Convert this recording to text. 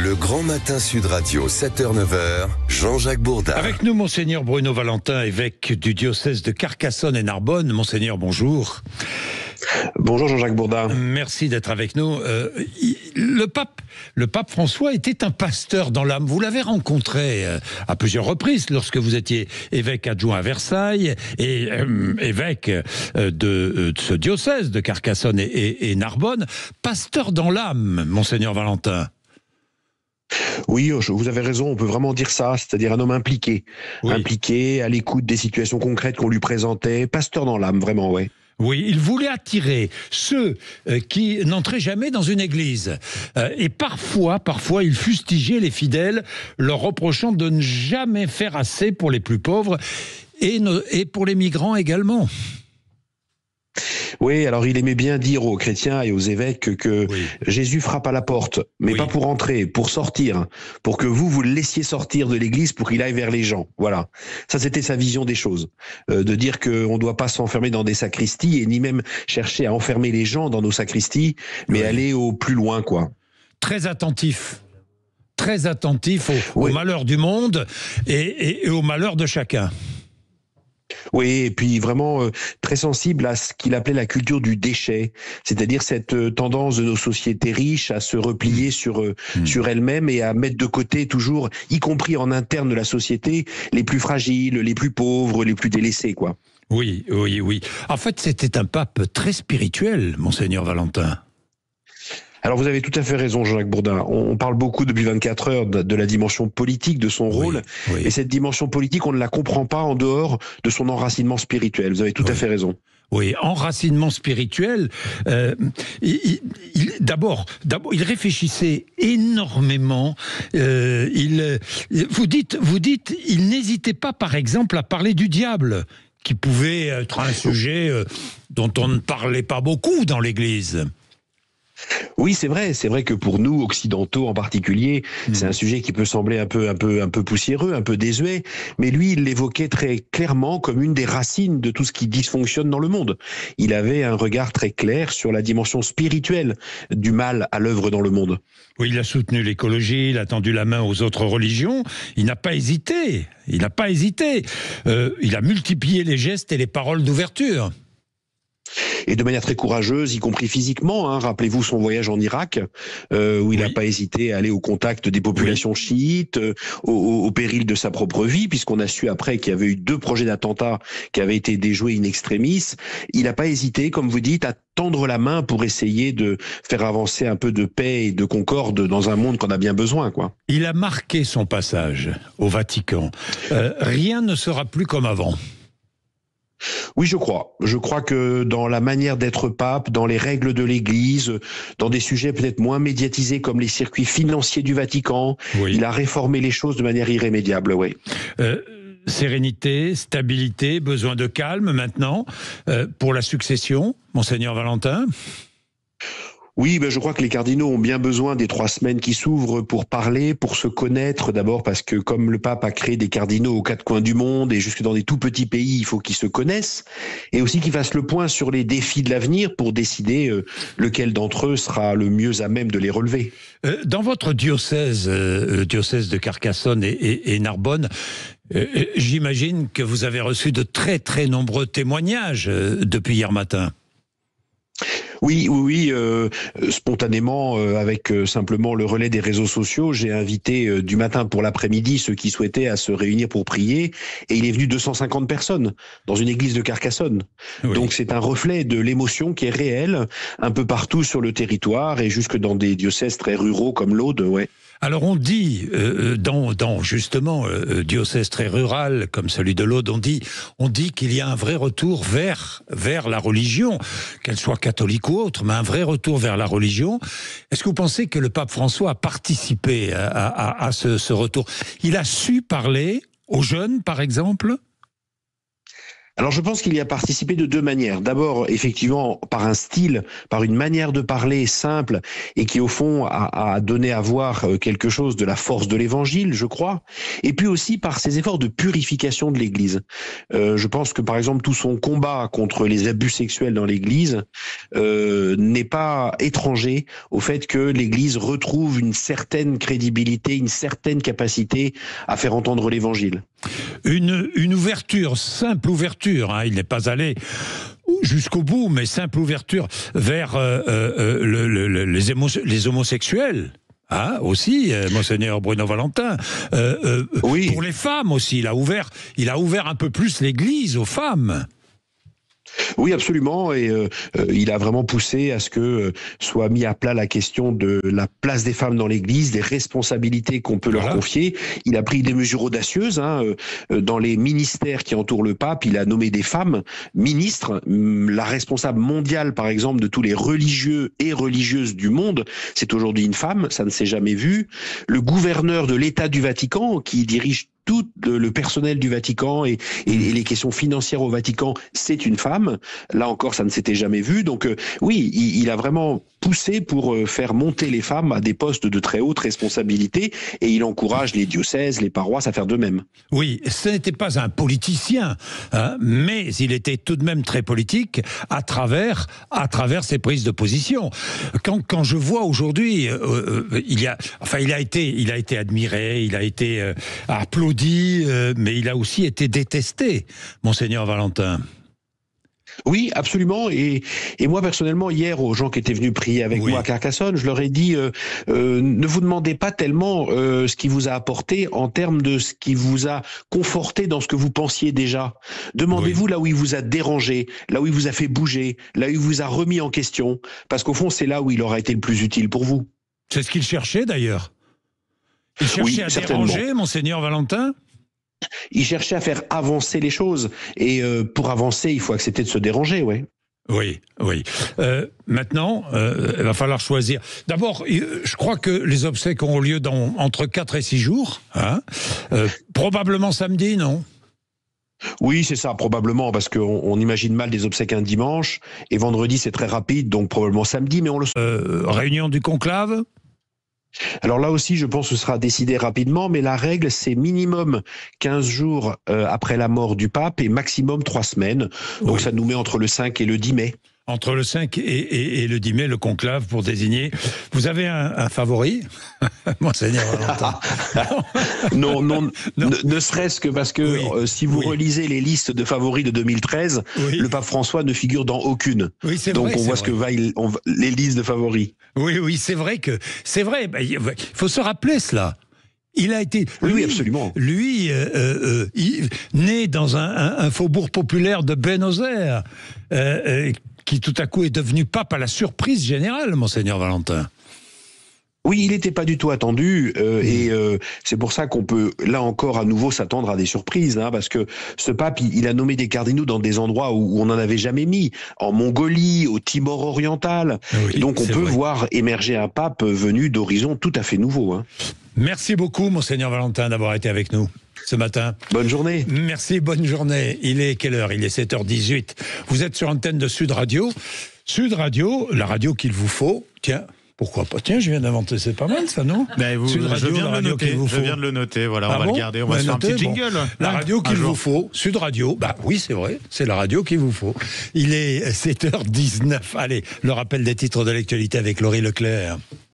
Le Grand Matin Sud Radio, 7h-9h, Jean-Jacques Bourdin. Avec nous, Monseigneur Bruno Valentin, évêque du diocèse de Carcassonne et Narbonne. Monseigneur, bonjour. Bonjour Jean-Jacques Bourdin. Merci d'être avec nous. Le pape François était un pasteur dans l'âme. Vous l'avez rencontré à plusieurs reprises lorsque vous étiez évêque adjoint à Versailles et évêque de ce diocèse de Carcassonne et Narbonne. Pasteur dans l'âme, Monseigneur Valentin. Oui, vous avez raison, on peut vraiment dire ça, c'est-à-dire un homme impliqué. Oui. Impliqué, à l'écoute des situations concrètes qu'on lui présentait, pasteur dans l'âme, vraiment, ouais. Oui, il voulait attirer ceux qui n'entraient jamais dans une église. Et parfois, il fustigeait les fidèles, leur reprochant de ne jamais faire assez pour les plus pauvres et pour les migrants également. Oui, alors il aimait bien dire aux chrétiens et aux évêques que Jésus frappe à la porte, mais pas pour entrer, pour sortir, pour que vous le laissiez sortir de l'église pour qu'il aille vers les gens. Voilà. Ça, c'était sa vision des choses. De dire qu'on ne doit pas s'enfermer dans des sacristies et ni même chercher à enfermer les gens dans nos sacristies, mais aller au plus loin, quoi. Très attentif au malheur du monde et au malheur de chacun. Oui, et puis vraiment très sensible à ce qu'il appelait la culture du déchet, c'est-à-dire cette tendance de nos sociétés riches à se replier sur elles-mêmes et à mettre de côté toujours, y compris en interne de la société, les plus fragiles, les plus pauvres, les plus délaissés, quoi. Oui. En fait, c'était un pape très spirituel, Monseigneur Valentin. Alors vous avez tout à fait raison, Jean-Jacques Bourdin. On parle beaucoup depuis 24 heures de la dimension politique de son rôle, et cette dimension politique, on ne la comprend pas en dehors de son enracinement spirituel. Vous avez tout à fait raison. Oui, enracinement spirituel. D'abord, il réfléchissait énormément. Vous dites, il n'hésitait pas, par exemple, à parler du diable, qui pouvait être un sujet dont on ne parlait pas beaucoup dans l'Église. Oui, c'est vrai que pour nous, occidentaux en particulier, c'est un sujet qui peut sembler un peu poussiéreux, un peu désuet, mais lui, il l'évoquait très clairement comme une des racines de tout ce qui dysfonctionne dans le monde. Il avait un regard très clair sur la dimension spirituelle du mal à l'œuvre dans le monde. Oui, il a soutenu l'écologie, il a tendu la main aux autres religions, il n'a pas hésité, il a multiplié les gestes et les paroles d'ouverture. Et de manière très courageuse, y compris physiquement. Rappelez-vous son voyage en Irak, où il n'a pas hésité à aller au contact des populations chiites, au péril de sa propre vie, puisqu'on a su après qu'il y avait eu 2 projets d'attentats qui avaient été déjoués in extremis. Il n'a pas hésité, comme vous dites, à tendre la main pour essayer de faire avancer un peu de paix et de concorde dans un monde qu'on a bien besoin, quoi. Il a marqué son passage au Vatican. Rien ne sera plus comme avant. Oui, je crois. Je crois que dans la manière d'être pape, dans les règles de l'Église, dans des sujets peut-être moins médiatisés comme les circuits financiers du Vatican, il a réformé les choses de manière irrémédiable, oui. Sérénité, stabilité, besoin de calme maintenant pour la succession, Monseigneur Valentin ? Oui, je crois que les cardinaux ont bien besoin des 3 semaines qui s'ouvrent pour parler, pour se connaître d'abord, parce que comme le pape a créé des cardinaux aux 4 coins du monde et jusque dans des tout petits pays, il faut qu'ils se connaissent, et aussi qu'ils fassent le point sur les défis de l'avenir pour décider lequel d'entre eux sera le mieux à même de les relever. Dans votre diocèse, diocèse de Carcassonne et Narbonne, j'imagine que vous avez reçu de très très nombreux témoignages depuis hier matin. Oui, spontanément, avec simplement le relais des réseaux sociaux, j'ai invité du matin pour l'après-midi ceux qui souhaitaient à se réunir pour prier, et il est venu 250 personnes dans une église de Carcassonne. Donc c'est un reflet de l'émotion qui est réelle un peu partout sur le territoire et jusque dans des diocèses très ruraux comme l'Aude, Alors on dit, dans justement diocèse très rural comme celui de l'Aude, on dit qu'il y a un vrai retour vers la religion, qu'elle soit catholique ou autre, mais un vrai retour vers la religion. Est-ce que vous pensez que le pape François a participé à ce retour ? Il a su parler aux jeunes, par exemple ? Alors je pense qu'il y a participé de deux manières. D'abord, effectivement, par un style, par une manière de parler simple et qui au fond a donné à voir quelque chose de la force de l'évangile, je crois. Et puis aussi par ses efforts de purification de l'Église. Je pense que par exemple tout son combat contre les abus sexuels dans l'Église n'est pas étranger au fait que l'Église retrouve une certaine crédibilité, une certaine capacité à faire entendre l'Évangile. Une ouverture, simple ouverture, hein, il n'est pas allé jusqu'au bout, mais simple ouverture vers les homosexuels. Ah, aussi, Monseigneur Bruno Valentin. Oui. Pour les femmes aussi, il a ouvert un peu plus l'Église aux femmes. Oui, absolument, et il a vraiment poussé à ce que soit mis à plat la question de la place des femmes dans l'Église, des responsabilités qu'on peut leur confier. Il a pris des mesures audacieuses dans les ministères qui entourent le pape. Il a nommé des femmes ministres. La responsable mondiale, par exemple, de tous les religieux et religieuses du monde, c'est aujourd'hui une femme. Ça ne s'est jamais vu. Le gouverneur de l'État du Vatican, qui dirige tout le personnel du Vatican et les questions financières au Vatican, c'est une femme. Là encore, ça ne s'était jamais vu. Donc oui, il a vraiment poussé pour faire monter les femmes à des postes de très haute responsabilité et il encourage les diocèses, les paroisses à faire de même. Oui, ce n'était pas un politicien, hein, mais il était tout de même très politique à travers ses prises de position. Quand je vois aujourd'hui, il a été admiré, il a été applaudi, mais il a aussi été détesté, Monseigneur Valentin. Oui, absolument. Et moi, personnellement, hier, aux gens qui étaient venus prier avec moi à Carcassonne, je leur ai dit, ne vous demandez pas tellement ce qui vous a apporté en termes de ce qui vous a conforté dans ce que vous pensiez déjà. Demandez-vous là où il vous a dérangé, là où il vous a fait bouger, là où il vous a remis en question. Parce qu'au fond, c'est là où il aura été le plus utile pour vous. C'est ce qu'il cherchait d'ailleurs. Il cherchait à déranger, Monseigneur Valentin ? Il cherchait à faire avancer les choses. Et pour avancer, il faut accepter de se déranger, ouais. Oui. Maintenant, il va falloir choisir. D'abord, je crois que les obsèques auront lieu entre 4 et 6 jours. Hein, probablement samedi, non ? Oui, c'est ça, probablement, parce qu'on imagine mal des obsèques un dimanche, et vendredi, c'est très rapide, donc probablement samedi, mais on le... Réunion du conclave ? Alors là aussi, je pense que ce sera décidé rapidement, mais la règle, c'est minimum 15 jours après la mort du pape et maximum 3 semaines. Donc ça nous met entre le 5 et le 10 mai. Entre le 5 et le 10 mai, le conclave pour désigner. Vous avez un favori, Monseigneur Valentin? Non. Ne serait-ce que parce que si vous relisez les listes de favoris de 2013, le pape François ne figure dans aucune. Oui, c'est donc vrai, on voit ce que va les listes de favoris. Oui, c'est vrai. Il faut se rappeler cela. Il a été, oui, absolument. Lui, né dans un faubourg populaire de Buenos Aires, qui tout à coup est devenu pape à la surprise générale, Monseigneur Valentin. Oui, il n'était pas du tout attendu et c'est pour ça qu'on peut, là encore, à nouveau s'attendre à des surprises, hein, parce que ce pape, il a nommé des cardinaux dans des endroits où on n'en avait jamais mis, en Mongolie, au Timor oriental. Oui, donc on peut voir émerger un pape venu d'horizons tout à fait nouveaux. Hein. Merci beaucoup, Monseigneur Valentin, d'avoir été avec nous ce matin. Bonne journée. Merci, bonne journée. Il est quelle heure ? Il est 7h18. Vous êtes sur antenne de Sud Radio. Sud Radio, la radio qu'il vous faut. Tiens, pourquoi pas ? Tiens, je viens d'inventer, c'est pas mal ça, non ? Sud Radio, je viens de le noter, voilà, on va le garder, on va se faire un petit jingle. La radio qu'il vous faut, Sud Radio, oui c'est vrai, c'est la radio qu'il vous faut. Il est 7h19, allez, le rappel des titres de l'actualité avec Laurie Leclerc.